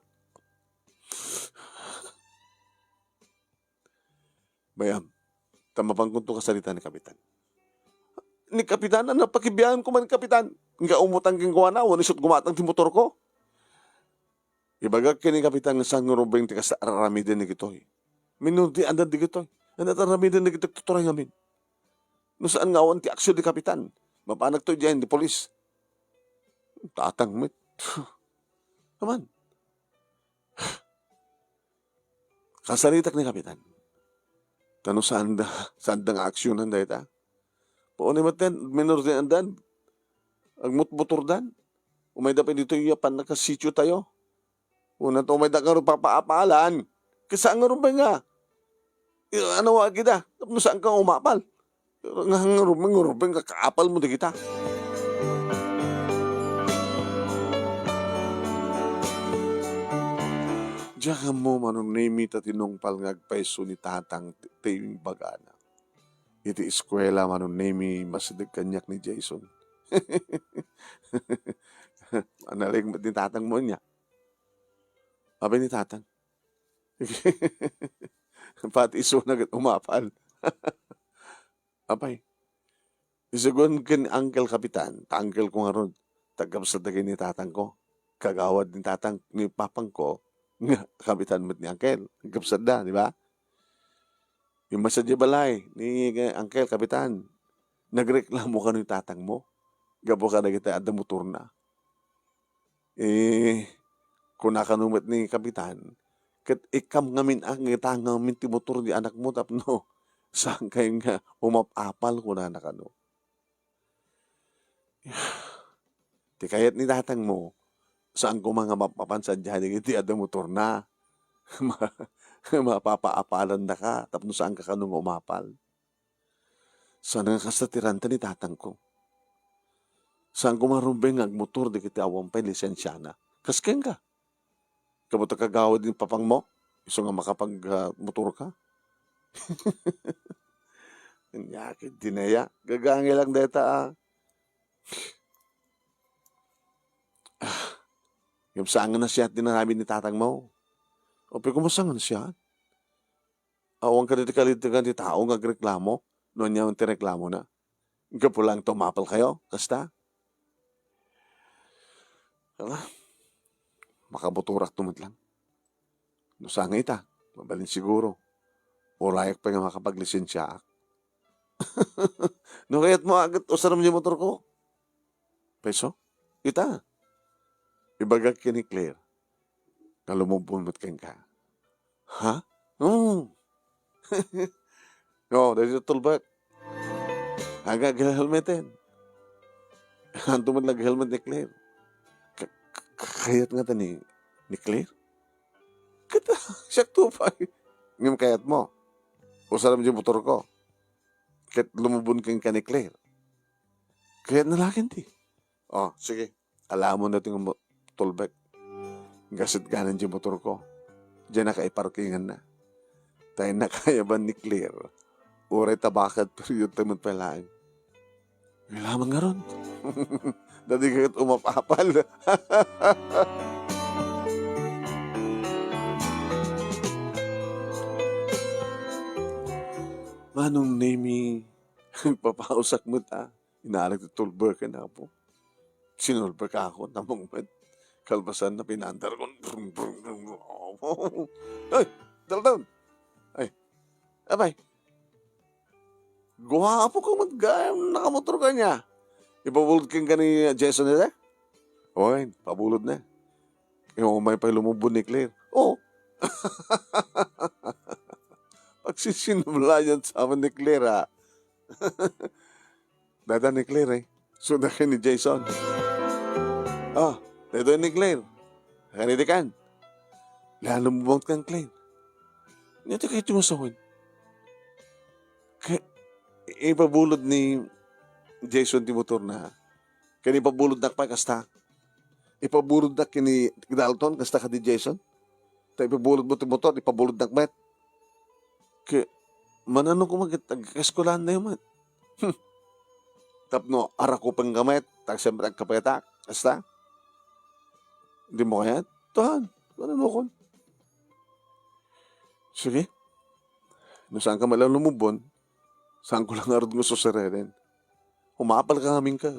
Bayam, tamapang kunto kasalita ni Kapitan. Ni Kapitan, napakibiyahan ko man ni Kapitan. Nga umutang kong kuha na, wanisot gumatang ti motor ko. Ibagag kini Kapitan nga saan nga rubeng ti kasarami din ni Gitoy. Minunti andan di Gitoy. Andan arami din ni Gitoy tuturay ngamin. No saan nga awan ti aksyon di Kapitan. Mapanag to dyan di polis. Tatang mit. Naman. Kasalitak ni Kapitan. Tano saan da nga aksyonan da ita? Paunay maten, minor din andan. Agmut-motor dan. Umay da pa dito yapan nakasityo tayo. Una to umay da nga rin papaapalan. Kasi nga rin ba nga? Ano wag kita? Tapos saan kang umapal? Nga rin kakaapal mo di kita. Diyan mo manong name ita tinongpal ngagpaiso ni tatang tayong bagana. Iti eskwela manong name masidig kanyak ni Jason. Analig ni tatang mo niya. Sabi ni tatang. Pati iso na umapal. Apay. Isagun kin Uncle Kapitan, ta-uncle ko nga ron, tagapsatagin ni tatang ko. Kagawad ni tatang ni papang ko, nga kapitan mo ni Uncle. Kapsad na, di ba? Yung masadya balay ni Uncle Kapitan, nagreklamo ka ni tatang mo. Gabo ka na kita, ada motor na. Kung nakanumat ni Kapitan, kat ikam ngamin ang itang ngamin ti motor di anak mo, tapno, saan kayo nga umapapal ko na nakano. Ti kayat ni tatang mo, saan ko mga mapapansan dyan, iti ada motor na. Mapapaapalan na ka, tapno saan ka kanong umapal. Saan nga kasatiranta ni tatang ko. Saan ko marumbeng ang motor, di kita awang pa, lisensya na. Kasken ka. Kabuta kagawad din papang mo, iso nga makapag-motor ka. Yakit, dinaya. Gagangi lang deta Yung saan na siya dinarami ni tatang mo. O pero kumusta nga siya? Awang ka dito kalitigan di tao nga reklamo. Noon niya ang tireklamo na. Ika po lang tumapal kayo. Kasta? Makabuturak tumot lang. No saan nga ita? Mabalin siguro. O layak pa nga makapaglisensya. No kaya't mo agad usaram yung motor ko. Peso? Ita. Ibagag ka ni Claire. Kalumubunot kang ka. Ha? No, dahil ito tulbak. Aga, helmetin. Anto man nag-helmet ni Claire. Kayat nga ta ni Claire? Kata, siya tupay. Ngayon kayat mo. Usaram yung motor ko. Kahit lumubun kang ka ni Claire. Kayat na lakin ti. Oh, sige. Alam mo na ito yung tulbak. Gasit ganan yung motor ko. Diyan na kaiparkingan na. Tayo na kaya ba ni Claire? Uray tabakat pero yung tamad palaan. May lamang nga ron. Dati kagat umapapal. Manong name papausak mo ta. Inaalag na tulber ka na po. Sinulber ka ako. Namang kalbasan na pinandar ko. Ay, Dalton. Ay, abay, guwapo ka mag-gayam, nakamotor ka niya. Ipabulod kang ni Jason nila? Oy, pabulod na. Yung umay pa lumubon ni Claire. Oo. Pagsisinula yan sa amin ni Claire, ha? Dada ni Claire, eh. Sudakin ni Jason. Oh, dado ni Claire. Kanitikan. Lalumubot kang Claire. Nito kayo tumusawin. Ipabulod ni Jason Timotor na kani ipabulod na pa kasta. Ipabulod na kini Dalton kasta ka di Jason. Ta ipabulod mo Timotor, ipabulod na met. Ke manano ko mag-eskwelahan na yun, man. Tapno, ara ko pang gamit, tak siyempre agkapayatak, kasta. Hindi mo kaya? Tuhan, manano ko. Sige. No saan ka malang lumubon, saan ko lang arod gusto sa rin. Umapal ka ngamin ka.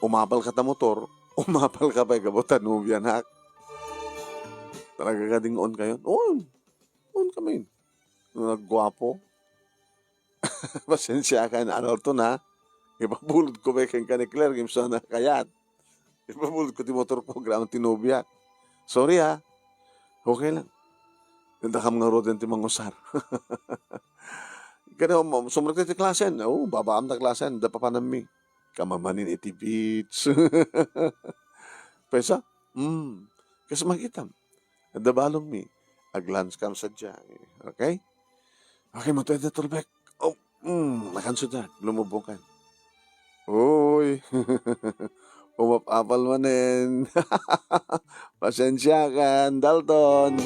Umapal ka ta motor, umapal ka pa ikabutan, ubiyan hak. Talaga ka ding on kayo? On kami. Nung nagwapo. Pasensya ka na ano to na. Ipabulod ko ba kang kanikler, gimsa na kayat. Ipabulod ko ti motor ko, gram tinubyak. Sorry ha. Okay lang. Ganda ka mga roden ti mangusar. Kaya sumulog ti klasen. Babaam na klasen. Da pa panami. Kamamanin iti beach. Pesa? Kasi makita. Da balong mi. Aglans kam sa dyan. Okay? Okay, matuwa na tulbek. Nakanso dyan. Lumubong ka. Uy. Umapapal manin. Pasensya ka, Dalton.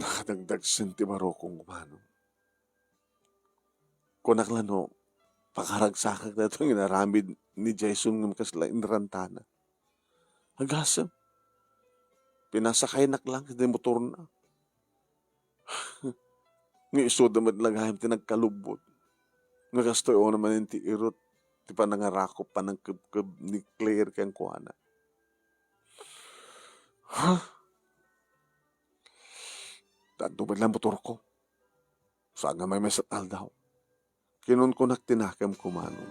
Nakadagdag sentimaro kong kumano. Kunaklano, pakaragsakan na itong inaramid ni Jason ng kasla inrantana. Agasam. Pinasakay nak lang, hindi motor na. Ng iso damat lang hayam tinagkalubot. Nagastoy o naman yung tiirot. Di pa nangarakop pa ng kub ni Claire kang kuwana. Tanto ba lang motor ko? Saan nga may mesatal daw? Kinun ko nagtinakam kumano.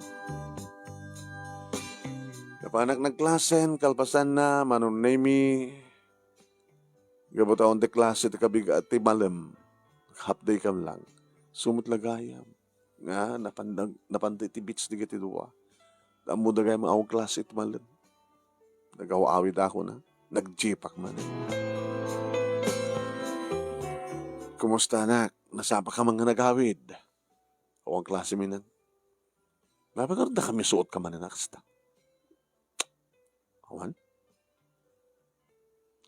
Kapanak nagklasen, kalpasan na, manon nemi. Gabot akong deklase, kabiga at timalem. Half day kam lang. Sumut lagayam. Nga, napantay ti beach di gati duwa. Damo da gayam akong klase timalem. Nagawa-awid ako na. Nagjipak man. Kumusta anak? Nasapa ka mga nagawid? O ang klase minan? Napagod na kami suot ka man na nakasta. Awan?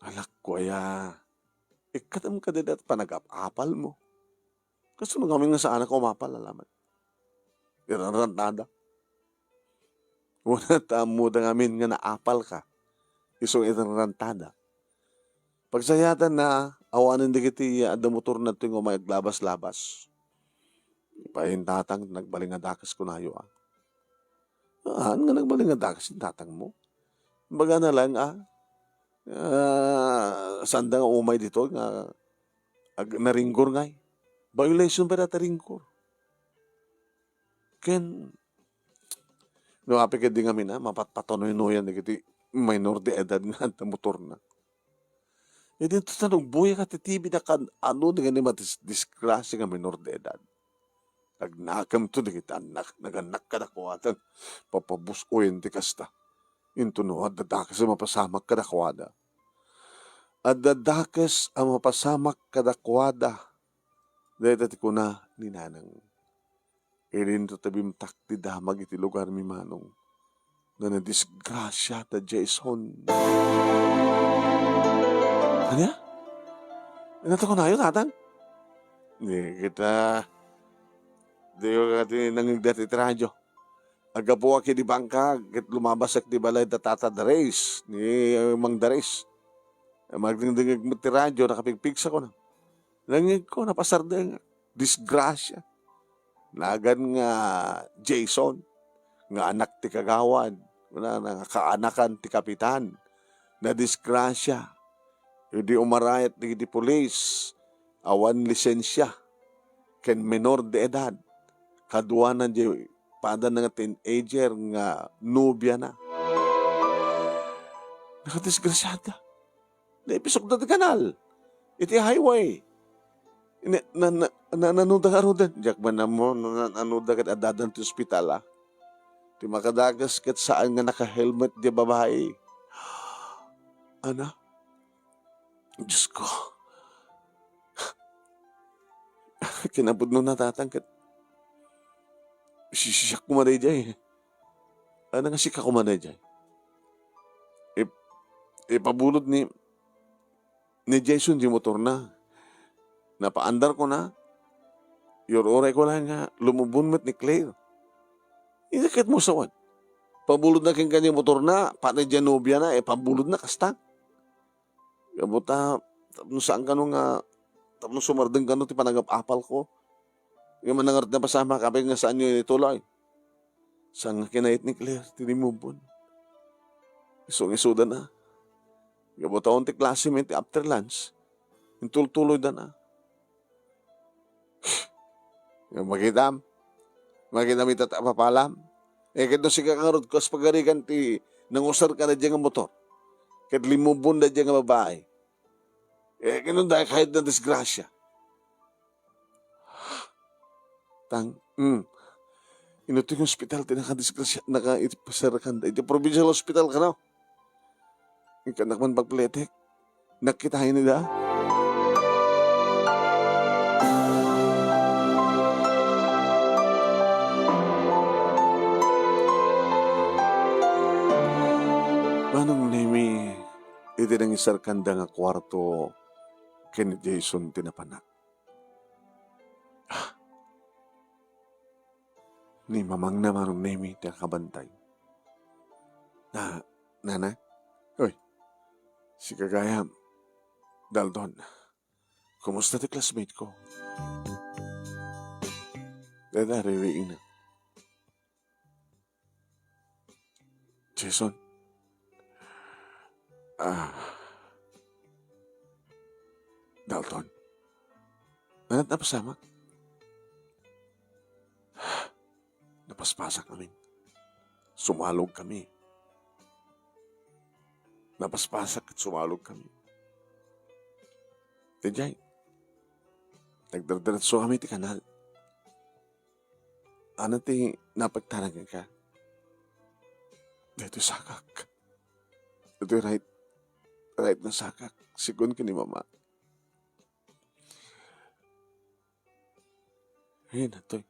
Alak ko aya. Ikatam ka din at panag-apal mo. Kasi nung kami nga sa anak ko umapal, alaman. Irarantada. Wala tamo da ngamin nga naapal ka. Isong irarantada. Pagsayatan na, awanin di kiti ada motor na ito yung maglabas-labas. Ipahintatang, nagbaling nga dakas ko na yo. Nga nagbaling nga dakas yung tatang mo. Baga na lang, sanda nga umay dito, nga naringgor nga. Violation pa data ringgor. Ken, no apik di nga mina, mapatpatonoy-noyan na kiti minor de edad nga at motor na. E dito sa buhay ka titibi na kan ano nga ni disgrasya nga minor de edad. Nagnakam to di kita anak, naganak ka na kuwatan, papabusoyin di kasta. Into no, at dadakas ang mapasamak ka na kuwada. At dadakas ang mapasamak ka na kuwada. Dahil dati ko na ni nanang. Irin to tabim takti damag iti lugar mi manong. Na nadisgrasya ta Jason. Ano? Inato ko na yun, tatang? Hindi kita. Di ko kati nangigdat iti radyo. Agapuwa ki di bangka, kit lumabasak di balay da tata da race, ni Mang Dares. Magdingdingig mo ti radyo, nakapigpigsa ko na. Langig ko, napasarda nga. Disgrasya. Nagan nga Jason, nga anak ti kagawad, nga kaanakan ti kapitan, na disgrasya, hindi umarayat di pulis, awan lisensya, ken menor de edad, kaduanan di pada nga teenager nga nubya na. Nakadisgrasyada. Naipisok na di kanal. Iti highway. Nanuda ka ro din. Diyak ba na mo, nanuda ka adadan ti ospital, ah. Ti makadagas kat saan nga naka-helmet di babae. Ana? Diyos ko. Kinabud nung natatangkat. Sisiyak ko maday jay. Ano nga sika ko maday jay? Ipabulod ni Jason di motor na. Napaandar ko na. Oray ko lang nga lumubon met ni Claire. Inakit mo sawan. Pabulod na king kanya motor na. Patay dyan nobya na. Pabulod na kasta. Kabuta. Tapos saan ka nung tapos sumardeng ka nung ti panagap-apal ko. Yung manangarat na pasama kapag nga saan nyo itulay. Saan nga kinait ni Claire. Tinimubon. Isong-isuda na. Kabuta ti klase ti after lunch. Intultuloy da na. Magitam ita papalam. Kaya si kakarod ko as pagarikan ti nangusar ka na dyan nga motor. Kaya limubon na dyan nga babae. Ganun dahil kahit na disgrasya. Inuto yung hospital, tinaka-disgrasya, naka-ipasarakan. Ito provincial hospital ka na. Ikanak man pagpletek. Nakitahin nila. Manong nemi, iti nang isarkanda nga kwarto ken Jason tinapanak. Ni mamang na manong nemi tinakabantay. Nana? Oy, si Kagayam, Daldon, kumusta ti classmate ko? Dadariwiin na. Jason, Dalton, anat napasamak? Napaspasak namin. Sumalog kami. Napaspasak at sumalog kami. Tijay, nagdardaratso kami ti kanal. Ano ti napagtanagan ka? Dito sakak. Ito right na sakak. Sigun ka ni mama. Ayun na to.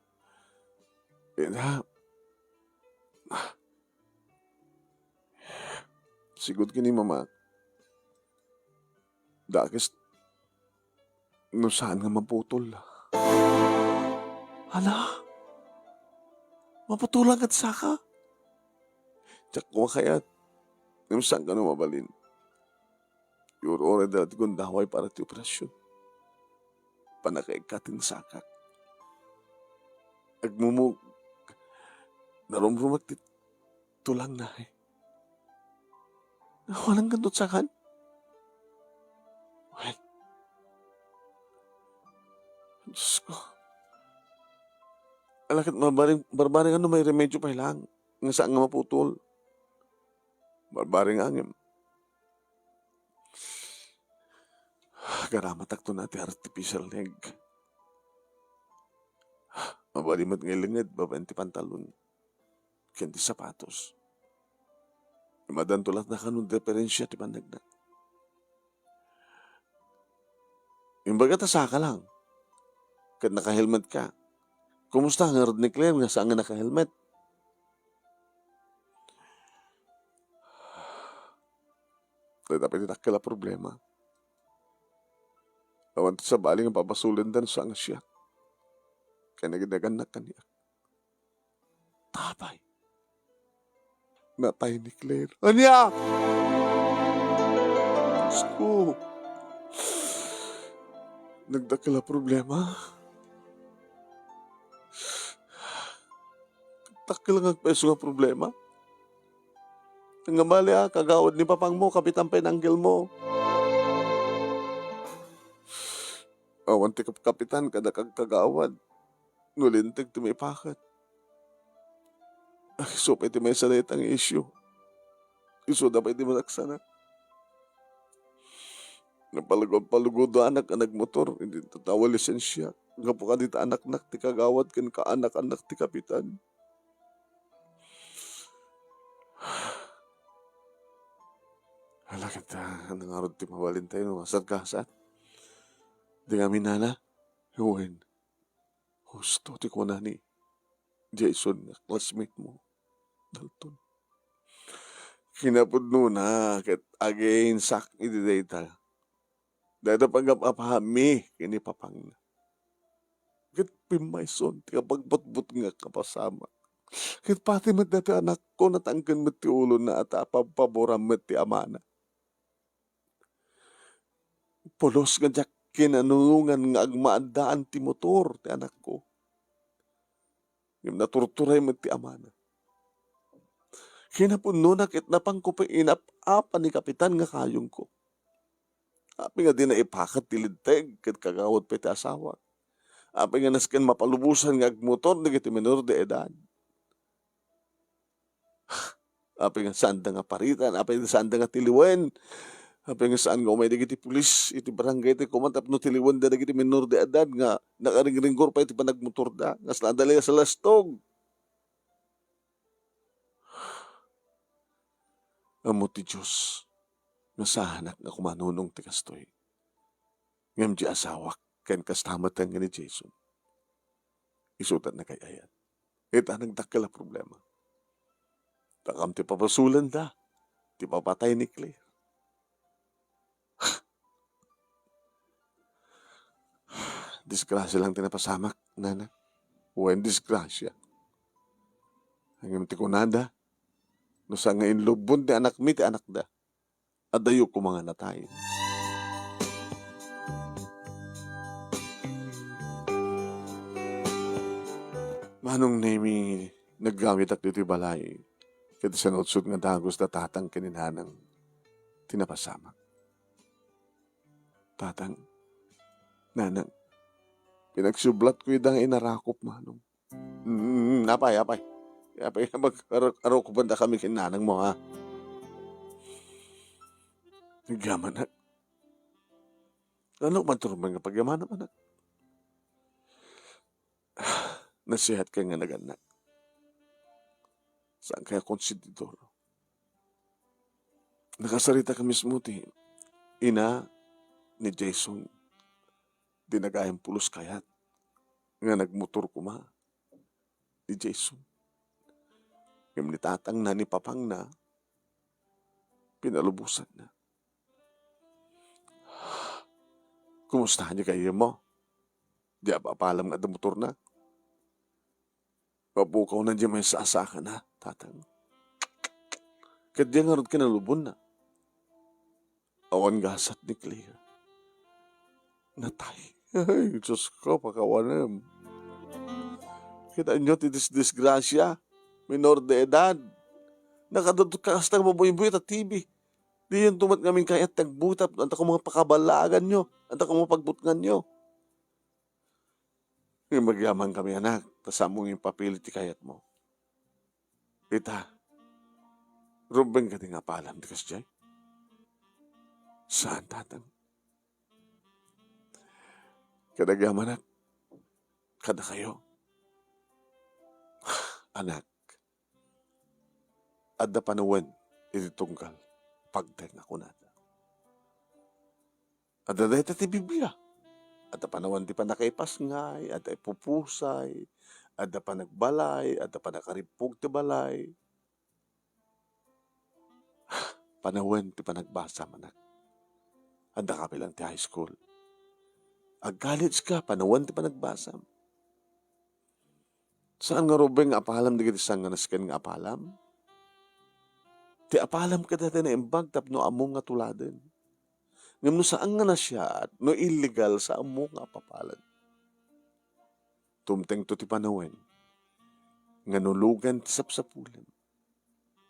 Sigun ka ni mama. Dakis no saan nga maputol. Hala? Maputulang at saka? Tsak ko kaya saan ka na mabalin? Ore dati kong daway para ti operasyon. Panakaikatin sakak. Agmumug. Narumrumat ti tulang na eh. Walang gandot sakan. Well, Diyos ko. Alakit barbaring ano may remedyo pa ilang. Nga saan nga maputol. Barbaring angin. Garamatak to natin artificial leg. Mabalimat ng ilingid, babanti pantalon. Kendi sapatos. Madan tulat na kanong diferensya ti pandagdag. Yung baga tasaka lang. Kad naka-helmet ka. Kumusta nga rod ni Claire nga saan nga naka-helmet? Dapat itakala problema. Awan sa baling ang papasulin dan sa nga siya. Kaya nagdagan na kaniya. Tapay. Natay ni Claire. Anya! Diyos ko. Nagdakala problema. Takil nga peso nga problema. Nga bali kagawad ni papang mo, kapitan penanggil mo. Awan ti kapitan, kada kag kagawad. Nulintig ti may pakat. Ay, so pa iti may salit ang issue. Iso dapat iti malaksana. Napalugod-palugod anak ang nagmotor, hindi tatawa lisensya. Nga po ka dito anak-nak ti kagawad, kan ka anak-anak ti kapitan. Hala kita, nangarod ti mawalin tayo, kasat-kasat. Di kami nana, huwin. Husto ti ko na ni Jason, nga classmate mo, Dalton. Kinapudno na, kat again, sak iti data. Dada pag-apahami, kini papang na. Kat pimayson, ti kapagbutbut nga kapasama. Kat pati mat dati anak ko, natangkan mat ti ulo na at apapaboram mat ti amana. Pulos nga jak kinanungan nga agmaandaan ti motor ti anak ko. Yung naturturay mo ti amana. Kinapuno na kit napang ko pa inap-apa ni kapitan nga kayong ko. Api nga di na ipakat ti lidteg kat kagawad pa ti asawa. Api nga nasken mapalubusan nga agmotor na kiti menor de edad. Api nga saan da nga paritan, api nga saan da nga tiliwen. Api nga saan nga umay iti pulis, iti barangay iti kumantap no tiliwan da iti minor de edad nga nakaring-ringgor pa iti panagmotor da. Nga sladali sa lastog. Amo ti Diyos, nga sahanak nga kumanunong ti kastoy. Ngam di asawak, ken kastamatan nga ni Jason. Isutan na kay ayan. Ita nagdakkel a problema. Takam ti papasulan da, ti papatay ni Claire. Disgrasya lang tinapasamak, nana. Wen disgrasya. Hanggang ti kunada, no sa nga inlubon ti anak mi ti anak da. Adayo ko mga natay. Manong nemi naggamit ak dito balay. Kaya sa notsud nga dagos na tatang kininhanang tinapasamak. Tatang, nanang, pinagsublat ko yung inarakop, manong. Apay. Apay, mag-araw ko banda kami kinanang mo, ha? Nagyaman na. Ano man turman nga pagyaman naman, ha? Nasihat ka nga naganak. Saan kaya konsididor? Nakasarita ka mismo, ti ina ni Jason. Dinagayang pulos kayat. Nga nagmotor kuma ni Jason. Yung ni tatang na ni papang na pinalubusan na. Kumustahan niya kayo mo? Di apapalam nga motor na. Papukaw na diya may saasaka na, tatang. Kaya nga rin kinalubon na. Awan gasat ni Claire. Natay. Ay, Diyos ko, pakawanem. Kita nyo, disgrasya. Minor de edad. Nakadadot ka hasta mabuhay-buhay at TV. Di yun tumat ngamin kayat nagbutap. Anta ko mga pakabalagan nyo. Anta ko mga pagbutngan nyo. Yung magyaman kami, anak. Tasamong yung papiliti kayat mo. Ita, Ruben ka nga palam di kasjay. Saan, tatang? Kadagyaman, anak. Kada kayo. Anak. Adda panuwan iti tungkal pagteng ako nata. Adda dahi ti Biblia. Adda panawan ti panakaipas ngay, adda ipupusay, adda panagbalay, adda panakaripog ti balay. Panawan ti panagbasa manak. Adda ka bilang ti high school. Ag-college ka, panawan ti panagbasa. Saan nga Rubeng apalam di kiti saan nga nasken nga apalam? Ti apalam ka dati na imbag tapno among nga tuladen. Ngam no saan nga na siya no illegal sa among nga papalan. Tumteng to ti panawen nga nulugan ti sapsapulan.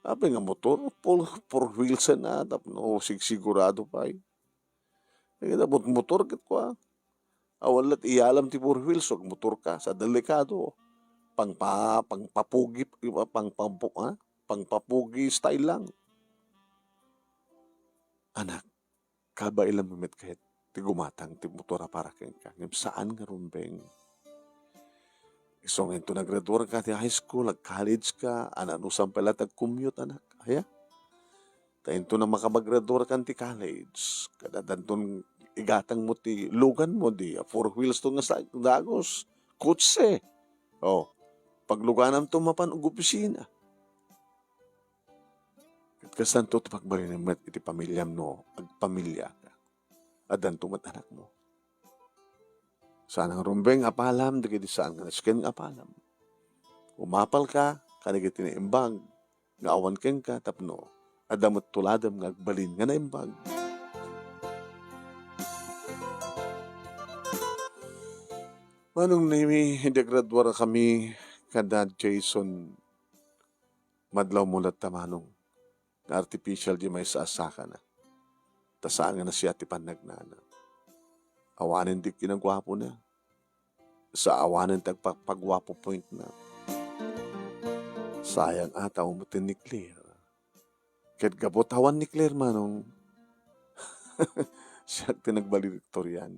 Ape nga motor, four wheels na, tapno sigurado pa eh. Kaya motor ket ko awalat iyalam ti four wheels, wag motor ka, sa delikado. Pangpapugi, pangpapugi style lang. Anak, kaba ilang mamit kahit ti gumatang ti motora para keng ka. Ngem saan nga rumbeng? Isong ito naggraduar ka ti high school, nag-college ka, anusang pala tag-commute anak. Haya? Tayo na makamagraduar ka ti college. Kadadanton igatang mo ti lugan mo di. Four wheels to nga sa dagos. Kutse. Oh, pagluganan to mapan og opisina. Kasan to pagbalinamat iti pamilyam no, agpamilya ka. Adan tumat anak mo. Saan ang rumbeng apalam, di saan nga nasken apalam. Umapal ka, kanigit tinaimbag, nga awan keng ka, tapno, adamot tuladam nga agbalin nga naimbag. Manong nimi, hindi graduara kami, kada Jason, madlaw mulat tamanong, na artificial di may saasaka na. Tasaan nga na siya ti panagnana. Awanin di kinagwapo na. Sa awanin tagpagwapo point na. Sayang ata umutin ni Claire. Kahit gabotawan ni Claire manong siya tinagbalidiktoryan.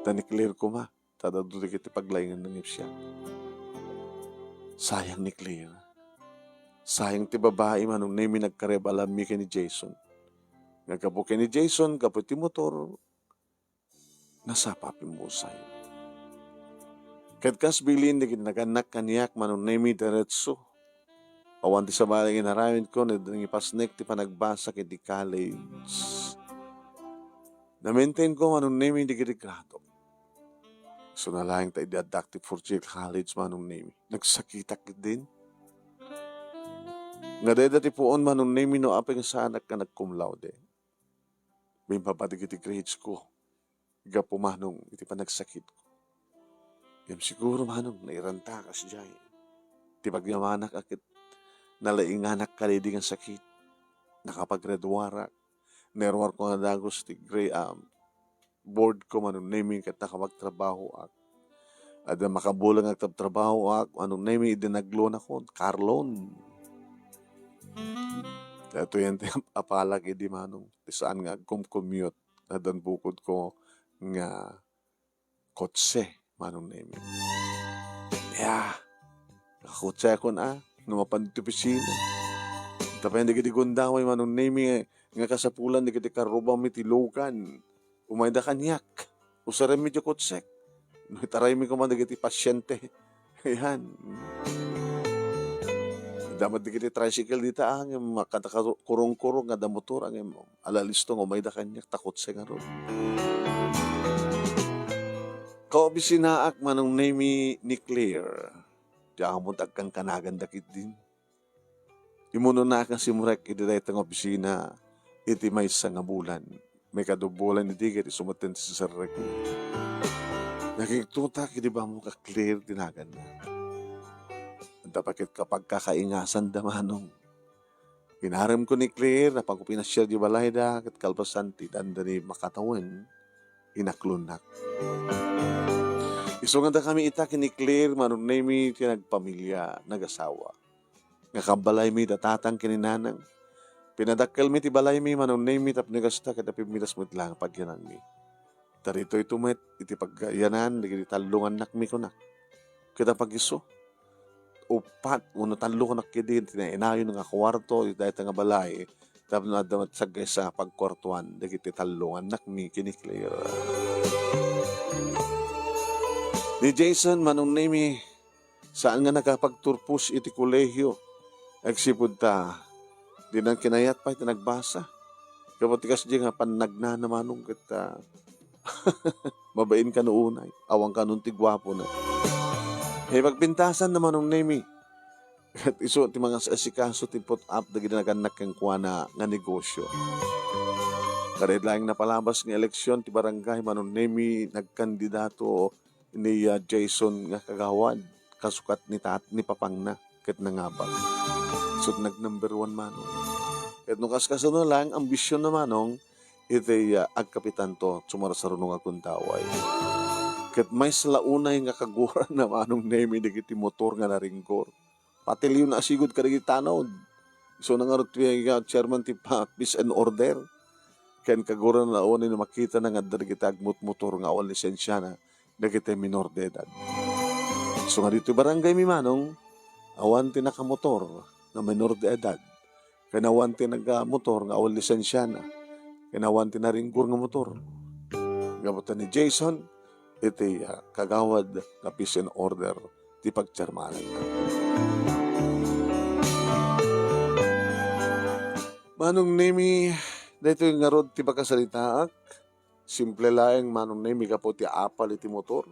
Ta ni Claire ko ma. Tadadulik iti paglaingan ng siya. Sayang ni Claire. Sayang ti babae manong nami nagkareb alami ni Jason. Nagkabukin ni Jason, kapit ti motor, nasapapin mo sa'yo. Kadkas bilin, naganak kaniyak, manong nami diretso. Awan ti sa balang inaramin ko, nagipasnek ti panagbasa kiti college. Na-maintain ko, manong nami di grado. So nalaing tayo di-adaptive for college, manong nami. Nagsakitak din. Nga dati poon, manong nami no apeng sa anak ka nag-cum laude. May papatig iti grades ko. Iga po manong iti panagsakit ko. Yung siguro manong nairanta ka siya. Ti pagyamanak akit nalainganak kalidi ng sakit. Nakapaggraduara. Nerwar ko nga dagos ti board ko manong naming kat nakapagtrabaho ak. Ada makabulang agtrabaho ak. Anong naming idinagloan ako. Carlon. Ito yan apalag idi manong saan nga commute na doon bukod ko nga kotse manong nemi. Yeah, nakakotse ako na numapan dito pisina. Tapi hindi kiti gundaway manong nemi nga kasapulan di kiti karubang mitilugan. Umayda kanyak. Usaray medyo kotse. Itaray mi ko man di kiti pasyente. Yan. Damat di kiti tricycle dita ang makata kurong-kurong nga da motor ang alalisto nga may da kanyak takot sa nga ron. Kaobisinaak manong name ni Claire. Diyan mo tagkang kanagan dakit din. Imuno na kang simurek iti tang opisina iti may nga bulan. May kadubulan iti kiti sumaten sa sarek. Nakikitutak iti ba mo ka Claire tinagan na. Dapat kapag kakaingasan damanong. Pinaram ko ni Claire na pag pinasya di balay da kat kalpasan ti danda ni makatawan inaklunak. Isungan da kami itak ni Claire manong nami tinagpamilya nagasawa. Nga kabalay mi datatang kininanang. Pinadakkel mi ti balay mi manong nami tap negasta kat apimilas mo lang pagyanan mi. Tarito ito met iti pagyanan di talungan nak mi ko na. Kita pag-iso. Upat, uno talo ko nakidin, tinainayon nga kwarto, dahil nga balay, tapos na damat sagay sa pagkwartuan, dagiti talungan, nakmi kiniklear. Ni Jason, manong nami, saan nga nakapagturpus iti kolehyo, agsipod ta, di nang kinayat pa iti nagbasa. Kapatikas di nga panagnana manong kita, mabain ka noonay, awang ka nun tigwapo na. Pagpintasan naman ng nemi. At iso ti mga asikaso ti put up na ginaganak kang kuwana nga negosyo. Kared lang napalabas ng eleksyon ti barangay manong nemi nagkandidato ni Jason nga kagawad kasukat ni Papang na. ket nangabag. So nag-number 1 manong. Ket no kaskaso lang, ambisyon na manong, iti agkapitan to, sumarasarunong akong taway. Ket may slaunay nga kaguran na manong nemi digiti motor nga naringkor. Patil yun asigod kadagiti tanod. So nangarot chairman ti Peace and Order. Ken kaguran na ni na makita na nga dagiti agmut-motor nga awan lisensya na dagiti minor de edad. So nga dito barangay mi manong, awan ti nakamotor na minor de edad. Kanawan ti nagmotor nga awan lisensya na. Kanawan ti naringkor nga motor. Gabutan ni Jason, iti kagawad nga Peace and Order ti pagtsermanan. Manong nemi, dito yung ngarod ti pagkasalitaak, simple laeng manong nemi kapo ti apal iti motor.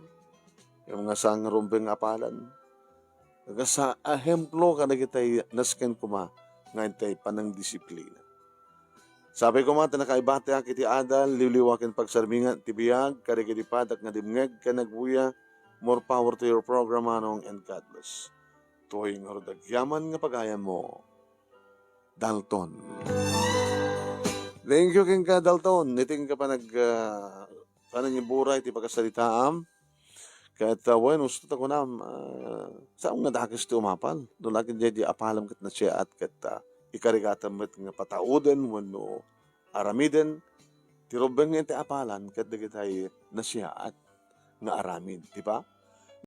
Yung mga sang rumpeng apalan. Sa ehemplo ka na kita'y nasken kuma nga itay panang disiplina. Sabi ko mata nakaibate ak iti adal, liwliwakin pagsarmingan, tibiyag, karigiti patak nga dimngeg, kanagbuya, more power to your program, manong, and God bless. Tuhoy nga rodag, yaman nga pagayan mo, Dalton. Thank you king ka, Dalton. Niting ka pa panangiburay, iti pagkasalitaam. Kahit bueno, gusto ko na, saan nga dakis ti umapal? Doon lagi di apalam kat na siya at kat ikarigatan met nga patauden, wano aramiden, ti robeng nga iti apalan kat dagitay na siya at nga aramid, di ba?